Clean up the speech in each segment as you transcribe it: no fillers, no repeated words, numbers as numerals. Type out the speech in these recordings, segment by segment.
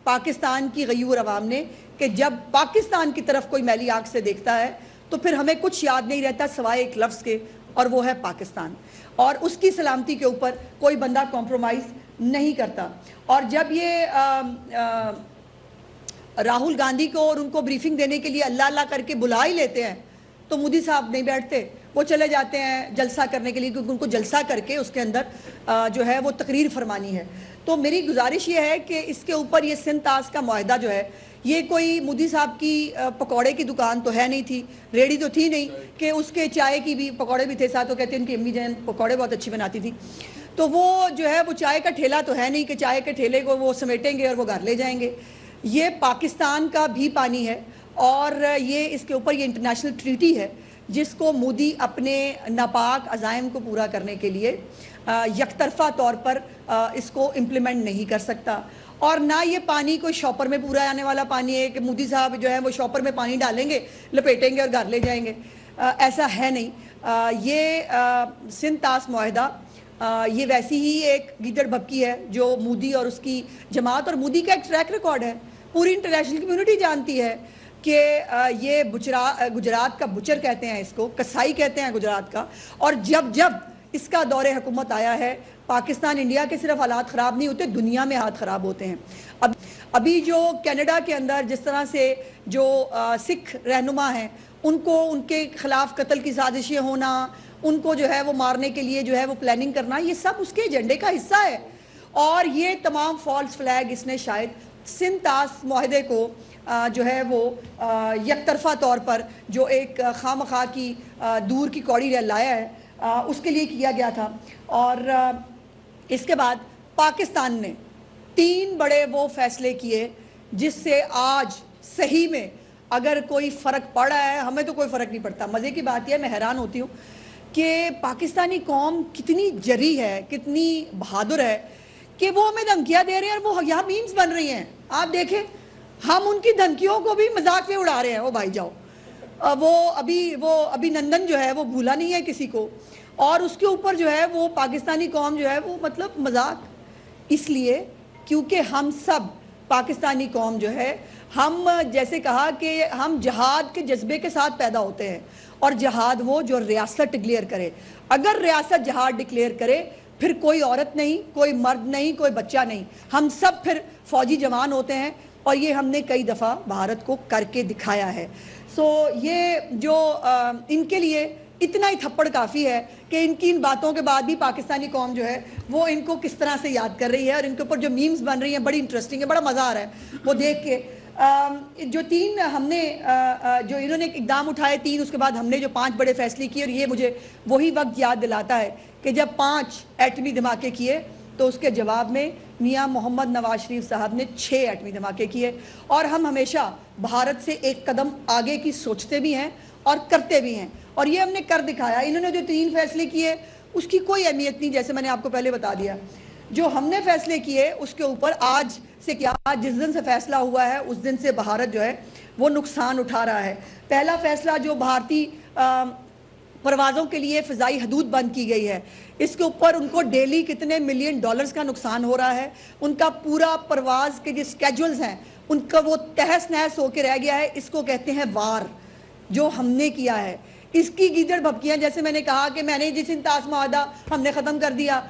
پاکستان کی غیور عوام نے کہ جب پاکستان کی طرف کوئی میلی آنکھ سے دیکھتا ہے تو پھر ہمیں کچھ یاد نہیں رہتا سوائے ایک لفظ کے، اور وہ ہے پاکستان، اور اس کی سلامتی کے اوپر کوئی بندہ کمپرومائز نہیں کرتا۔ اور جب یہ راہل گاندھی کو اور ان کو بریفنگ دینے کے لیے اللہ اللہ کر کے بلا ہی لیتے ہیں تو مودی صاحب نہیں بیٹھتے، وہ چلے جاتے ہیں جلسہ کرنے کے لیے، کیونکہ ان کو جلسہ کر کے اس کے اندر جو ہے وہ تقریر فرمانی ہے۔ تو میری گزارش یہ ہے کہ اس کے اوپر یہ سندھ طاس کا معاہدہ جو ہے، یہ کوئی مودی صاحب کی پکوڑے کی دکان تو ہے نہیں تھی، ریڈی تو تھی نہیں کہ اس کے چائے کی بھی پکوڑے بھی تھے ساتھ، وہ کہتے ہیں ان کی امی جان پکوڑے بہت اچھی بناتی تھی، تو وہ جو ہے وہ چائے کا ٹھیلا تو ہے نہیں کہ چائے کے ٹھیلے کو وہ سمیٹیں گے اور وہ گھر لے جائیں گے۔ یہ پاکستان کا بھی پانی ہے، اور یہ اس کے اوپر یہ انٹرنیشنل ٹریٹی ہے جس کو مودی اپنے ناپاک عزائم کو پورا کرنے کے لیے یک طرفہ طور پر اس کو امپلیمنٹ نہیں کر سکتا، اور نہ یہ پانی کوئی شاپر میں پورا آنے والا پانی ہے کہ مودی صاحب جو ہے وہ شاپر میں پانی ڈالیں گے، لپیٹیں گے اور گھر لے جائیں گے، ایسا ہے نہیں۔ یہ سندھ طاس معاہدہ یہ ویسی ہی ایک گیدڑ بھبکی ہے جو مودی اور اس کی جماعت، اور مودی کا ایک ٹریک ریکارڈ ہے، پوری انٹرنیشنل کمیونٹی جانتی ہے کہ یہ گجرات کا بچر کہتے ہیں، اس کو کسائی کہتے ہیں گجرات کا، اور جب جب اس کا دور حکومت آیا ہے پاکستان انڈیا کے صرف حالات خراب نہیں ہوتے، دنیا میں حالات خراب ہوتے ہیں۔ ابھی جو کینیڈا کے اندر جس طرح سے جو سکھ رہنما ہیں ان کو ان کے خلاف قتل کی سازشیں ہونا، ان کو جو ہے وہ مارنے کے لیے جو ہے وہ پلاننگ کرنا، یہ سب اس کے ایجنڈے کا حصہ ہے، اور یہ تمام فالس فلیگ اس نے شاید سندھ طاس معاہدے کو جو ہے وہ یک طرفہ طور پر جو ایک خواہ مخواہ کی دور کی کوڑی لایا ہے اس کے لیے کیا گیا تھا۔ اور اس کے بعد پاکستان نے 3 بڑے وہ فیصلے کیے جس سے آج صحیح میں اگر کوئی فرق پڑ رہا ہے، ہمیں تو کوئی فرق نہیں پڑتا۔ مزے کی بات یہ ہے، میں حیران ہوتی ہوں کہ پاکستانی قوم کتنی جری ہے، کتنی بہادر ہے کہ وہ ہمیں دھمکیاں دے رہے ہیں اور وہ یہاں میمز بن رہی ہیں۔ آپ دیکھیں ہم ان کی دھمکیوں کو بھی مذاق میں اڑا رہے ہیں، وہ بھائی جاؤ، وہ ابھی نندن جو ہے وہ بھولا نہیں ہے کسی کو، اور اس کے اوپر جو ہے وہ پاکستانی قوم جو ہے وہ مطلب مذاق، اس لیے کیونکہ ہم سب پاکستانی قوم جو ہے، ہم جیسے کہا کہ ہم جہاد کے جذبے کے ساتھ پیدا ہوتے ہیں، اور جہاد وہ جو ریاست ڈکلیئر کرے۔ اگر ریاست جہاد ڈکلیئر کرے پھر کوئی عورت نہیں، کوئی مرد نہیں، کوئی بچہ نہیں، ہم سب پھر فوجی جوان ہوتے ہیں، اور یہ ہم نے کئی دفعہ بھارت کو کر کے دکھایا ہے۔ سو یہ جو ان کے لیے اتنا ہی تھپڑ کافی ہے کہ ان کی ان باتوں کے بعد بھی پاکستانی قوم جو ہے وہ ان کو کس طرح سے یاد کر رہی ہے، اور ان کے اوپر جو میمز بن رہی ہیں بڑی انٹرسٹنگ ہے، بڑا مزہ آ رہا ہے وہ دیکھ کے۔ جو 3 ہم نے جو انہوں نے اقدام اٹھائے 3، اس کے بعد ہم نے جو 5 بڑے فیصلے کیے، اور یہ مجھے وہی وقت یاد دلاتا ہے کہ جب 5 ایٹمی دھماکے کیے تو اس کے جواب میں میاں محمد نواز شریف صاحب نے 6 ایٹمی دھماکے کیے، اور ہم ہمیشہ بھارت سے ایک قدم آگے کی سوچتے بھی ہیں اور کرتے بھی ہیں، اور یہ ہم نے کر دکھایا۔ انہوں نے جو 3 فیصلے کیے اس کی کوئی اہمیت نہیں، جیسے میں نے آپ کو پہلے بتا دیا۔ جو ہم نے فیصلے کیے اس کے اوپر آج سے کیا، جس دن سے فیصلہ ہوا ہے اس دن سے بھارت جو ہے وہ نقصان اٹھا رہا ہے۔ پہلا فیصلہ جو بھارتی پروازوں کے لیے فضائی حدود بند کی گئی ہے، اس کے اوپر ان کو ڈیلی کتنے ملین ڈالرز کا نقصان ہو رہا ہے، ان کا پورا پرواز کے جو سکیجولز ہیں ان کا وہ تہس نہس ہو کے رہ گیا ہے۔ اس کو کہتے ہیں وار، جو ہم نے کیا ہے۔ اس کی گیدڑ بھبکیاں، جیسے میں نے کہا کہ میں نے جس سندھ طاس معاہدہ ہم نے ختم کر دیا،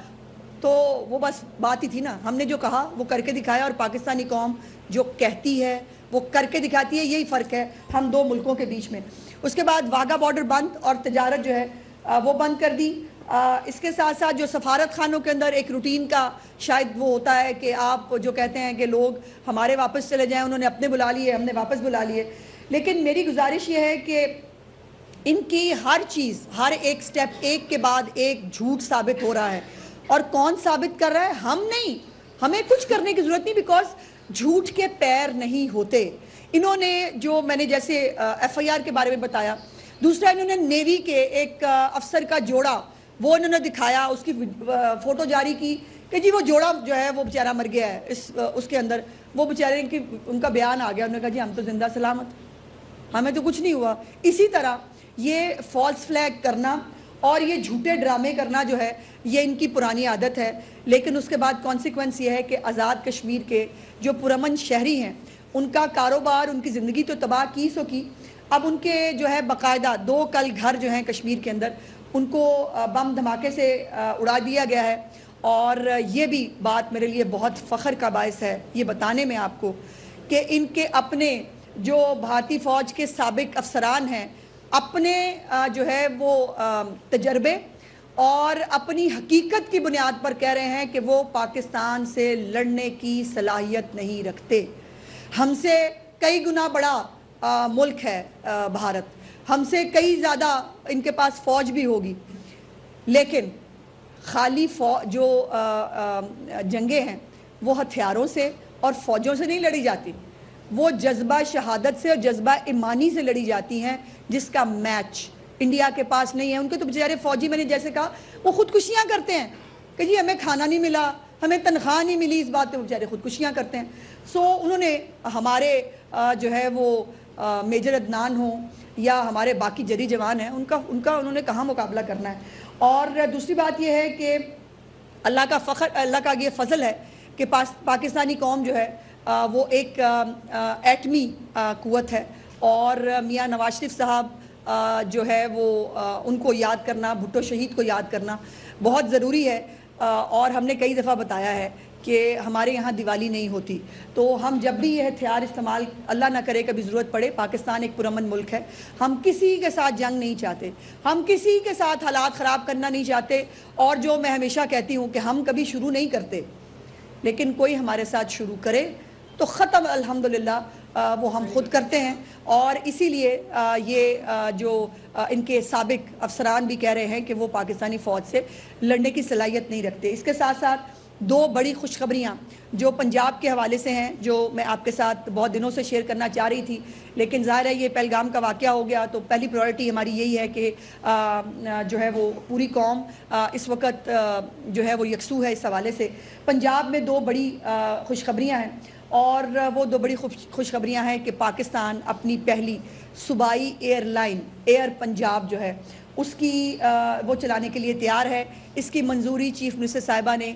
تو وہ بس بات ہی تھی نا، ہم نے جو کہا وہ کر کے دکھایا، اور پاکستانی قوم جو کہتی ہے وہ کر کے دکھاتی ہے، یہی فرق ہے ہم 2 ملکوں کے بیچ میں۔ اس کے بعد واگا بارڈر بند، اور تجارت جو ہے وہ بند کر دی۔ اس کے ساتھ ساتھ جو سفارت خانوں کے اندر ایک روٹین کا شاید وہ ہوتا ہے کہ آپ جو کہتے ہیں کہ لوگ ہمارے واپس چلے جائیں، انہوں نے اپنے بلا لیے، ہم نے واپس بلا لیے، لیکن میری گزارش یہ ہے کہ ان کی ہر چیز، ہر ایک سٹیپ ایک کے بعد ایک جھوٹ ثابت ہو رہا ہے، اور کون ثابت کر رہا ہے؟ ہم نہیں، ہمیں کچھ کرنے کی ضرورت نہیں، بیکاز جھوٹ کے پیر نہیں ہوتے۔ انہوں نے جو میں نے جیسے ایف آئی آر کے بارے میں بتایا، دوسرا انہوں نے نیوی کے ایک افسر کا جوڑا وہ انہوں نے دکھایا، اس کی فوٹو جاری کی کہ جی وہ جوڑا جو ہے وہ بیچارہ مر گیا ہے، اس کے اندر وہ بیچارے ان کا بیان آ گیا، انہوں نے کہا جی ہم تو زندہ سلامت، ہمیں تو کچھ نہیں ہوا۔ اسی طرح یہ فالس فلیگ کرنا اور یہ جھوٹے ڈرامے کرنا جو ہے یہ ان کی پرانی عادت ہے. لیکن اس کے بعد کانسیکوینس یہ ہے کہ آزاد کشمیر کے جو پرامن شہری ہیں ان کا کاروبار، ان کی زندگی تو تباہ کی سو کی. اب ان کے جو ہے باقاعدہ 2 کل گھر جو ہیں کشمیر کے اندر ان کو بم دھماکے سے اڑا دیا گیا ہے. اور یہ بھی بات میرے لیے بہت فخر کا باعث ہے یہ بتانے میں آپ کو کہ ان کے اپنے جو بھارتی فوج کے سابق افسران ہیں اپنے جو ہے وہ تجربے اور اپنی حقیقت کی بنیاد پر کہہ رہے ہیں کہ وہ پاکستان سے لڑنے کی صلاحیت نہیں رکھتے. ہم سے کئی گنا بڑا ملک ہے بھارت، ہم سے کئی زیادہ ان کے پاس فوج بھی ہوگی، لیکن خالی جو جنگیں ہیں وہ ہتھیاروں سے اور فوجوں سے نہیں لڑی جاتی، وہ جذبہ شہادت سے اور جذبہ ایمانی سے لڑی جاتی ہیں جس کا میچ انڈیا کے پاس نہیں ہے. ان کے تو بیچارے فوجی، میں نے جیسے کہا، وہ خودکشیاں کرتے ہیں کہ جی ہمیں کھانا نہیں ملا، ہمیں تنخواہ نہیں ملی، اس بات پہ بیچارے خودکشیاں کرتے ہیں. سو انہوں نے ہمارے جو ہے وہ میجر عدنان ہوں یا ہمارے باقی جری جوان ہیں ان کا انہوں نے کہاں مقابلہ کرنا ہے. اور دوسری بات یہ ہے کہ اللہ کا یہ فضل ہے کہ پاکستانی قوم جو ہے وہ ایک ایٹمی قوت ہے. اور میاں نواز شریف صاحب جو ہے وہ ان کو یاد کرنا، بھٹو شہید کو یاد کرنا بہت ضروری ہے. اور ہم نے کئی دفعہ بتایا ہے کہ ہمارے یہاں دیوالی نہیں ہوتی، تو ہم جب بھی یہ ہتھیار استعمال، اللہ نہ کرے کبھی ضرورت پڑے، پاکستان ایک پرامن ملک ہے، ہم کسی کے ساتھ جنگ نہیں چاہتے، ہم کسی کے ساتھ حالات خراب کرنا نہیں چاہتے. اور جو میں ہمیشہ کہتی ہوں کہ ہم کبھی شروع نہیں کرتے، لیکن کوئی ہمارے ساتھ شروع کرے تو ختم الحمدللہ وہ ہم خود کرتے ہیں. اور اسی لیے یہ جو ان کے سابق افسران بھی کہہ رہے ہیں کہ وہ پاکستانی فوج سے لڑنے کی صلاحیت نہیں رکھتے. اس کے ساتھ ساتھ 2 بڑی خوشخبریاں جو پنجاب کے حوالے سے ہیں جو میں آپ کے ساتھ بہت دنوں سے شیئر کرنا چاہ رہی تھی، لیکن ظاہر ہے یہ پہلگام کا واقعہ ہو گیا تو پہلی پرائرٹی ہماری یہی ہے کہ جو ہے وہ پوری قوم اس وقت جو ہے وہ یکسو ہے. اس حوالے سے پنجاب میں 2 بڑی خوشخبریاں ہیں، اور وہ 2 بڑی خوشخبریاں ہیں کہ پاکستان اپنی پہلی صوبائی ایئر لائن ایئر پنجاب جو ہے اس کی وہ چلانے کے لیے تیار ہے. اس کی منظوری چیف منسٹر صاحبہ نے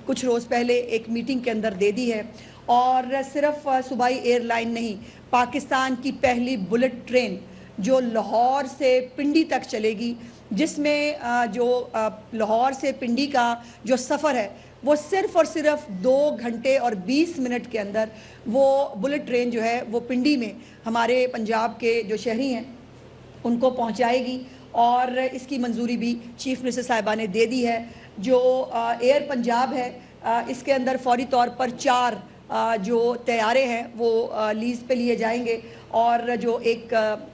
کچھ روز پہلے ایک میٹنگ کے اندر دے دی ہے. اور صرف صوبائی ایئر لائن نہیں، پاکستان کی پہلی بلٹ ٹرین جو لاہور سے پنڈی تک چلے گی، جس میں جو لاہور سے پنڈی کا جو سفر ہے وہ صرف اور صرف 2 گھنٹے اور 20 منٹ کے اندر وہ بلٹ ٹرین جو ہے وہ پنڈی میں ہمارے پنجاب کے جو شہری ہیں ان کو پہنچائے گی. اور اس کی منظوری بھی چیف منسٹر صاحبہ نے دے دی ہے. جو ایئر پنجاب ہے اس کے اندر فوری طور پر 4 جو طیارے ہیں وہ لیز پہ لیے جائیں گے. اور جو ایک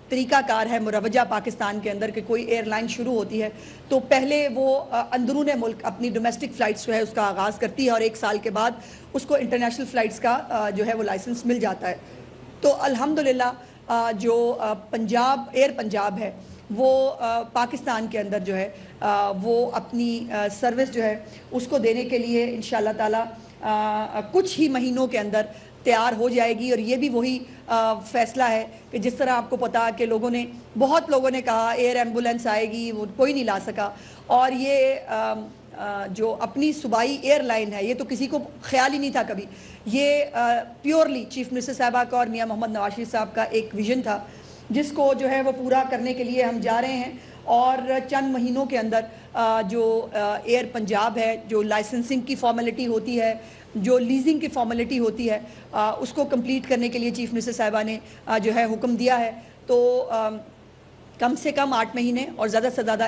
طریقہ کار ہے مروجہ پاکستان کے اندر کہ کوئی ایئر لائن شروع ہوتی ہے تو پہلے وہ اندرون ملک اپنی ڈومیسٹک فلائٹس جو ہے اس کا آغاز کرتی ہے، اور 1 سال کے بعد اس کو انٹرنیشنل فلائٹس کا جو ہے وہ لائسنس مل جاتا ہے. تو الحمدللہ جو پنجاب ایئر پنجاب ہے وہ پاکستان کے اندر جو ہے وہ اپنی سروس جو ہے اس کو دینے کے لیے انشاءاللہ تعالی کچھ ہی مہینوں کے اندر تیار ہو جائے گی. اور یہ بھی وہی فیصلہ ہے کہ جس طرح آپ کو پتا کہ بہت لوگوں نے کہا ایئر ایمبولنس آئے گی، وہ کوئی نہیں لا سکا. اور یہ جو اپنی صوبائی ایئر لائن ہے یہ تو کسی کو خیال ہی نہیں تھا کبھی. یہ پیورلی چیف منسٹر صاحبہ کا اور میاں محمد نواز شریف صاحب کا ایک ویژن تھا جس کو جو ہے وہ پورا کرنے کے لیے ہم جا رہے ہیں. اور چند مہینوں کے اندر جو ایئر پنجاب ہے، جو لائسنسنگ کی فارمیلٹی ہوتی ہے، جو لیزنگ کی فارمیلٹی ہوتی ہے، اس کو کمپلیٹ کرنے کے لیے چیف منسٹر صاحبہ نے جو ہے حکم دیا ہے. تو کم سے کم 8 مہینے اور زیادہ سے زیادہ